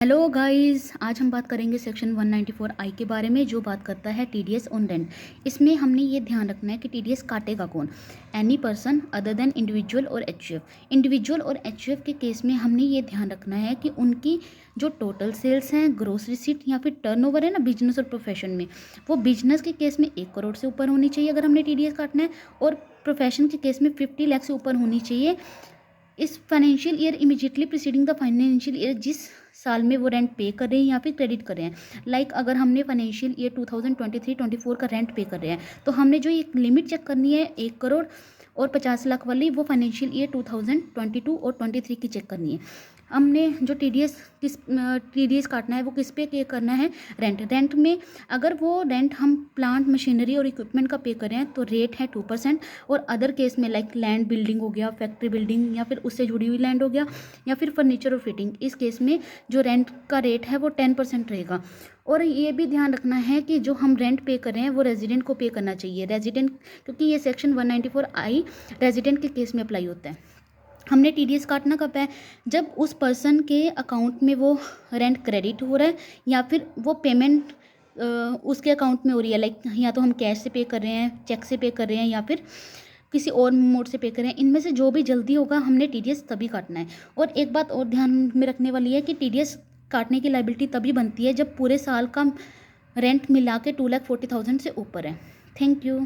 Hello guys, आज हम बात करेंगे सेक्शन 194 आई के बारे में, जो बात करता है टीडीएस ऑन रेंट। इसमें हमने ये ध्यान रखना है कि टीडीएस काटेगा कौन। Any person other than individual और एचयूएफ। इंडिविजुअल और एचयूएफ के केस में हमने ये ध्यान रखना है कि उनकी जो टोटल सेल्स हैं, ग्रोस रिसीट या फिर टर्नओवर है ना बिजनेस और प्रोफेशन में, वो बिजनेस के केस में 1 करोड़ से ऊपर होनी चाहिए अगर हमने टीडीएस काटना है, और प्रोफेशन के केस में 50 लाख से ऊपर होनी चाहिए इस financial year immediately preceding the financial year, जिस साल में वो रेंट पे कर रहे हैं या फिर क्रेडिट कर रहे हैं। लाइक अगर हमने फाइनेंशियल ईयर 2023-24 का रेंट पे कर रहे हैं, तो हमने जो एक लिमिट चेक करनी है 1 करोड़ और 50 लाख वाली, वो फाइनेंशियल ईयर 2022 और 23 की चेक करनी है। हमने जो टीडीएस काटना है वो किस पे पे करना है? रेंट में अगर वो रेंट हम प्लांट मशीनरी और इक्विपमेंट का पे करें तो रेट है 2%, और अदर केस में लाइक लैंड बिल्डिंग हो गया, फैक्ट्री बिल्डिंग या फिर उससे जुड़ी हुई लैंड हो गया, या फिर फर्नीचर और फिटिंग, इस केस में जो रेंट का रेट है वो 10% रहेगा। और ये भी ध्यान रखना है कि जो हम रेंट पे कर रहे हैं वो रेजिडेंट को पे करना चाहिए, रेजिडेंट, क्योंकि ये सेक्शन 194 आई रेजिडेंट के केस में अप्लाई होता है। हमने टीडीएस काटना कब है? जब उस पर्सन के अकाउंट में वो रेंट क्रेडिट हो रहा है या फिर वो पेमेंट उसके अकाउंट में हो रही है, लाइक या तो हम कैश से पे कर रहे हैं, चेक से पे कर रहे हैं, या फिर किसी और मोड से पे करें। इनमें से जो भी जल्दी होगा हमने टीडीएस तभी काटना है। और एक बात और ध्यान में रखने वाली है कि टीडीएस काटने की लायबिलिटी तभी बनती है जब पूरे साल का रेंट मिला के 2,40,000 से ऊपर है। Thank you.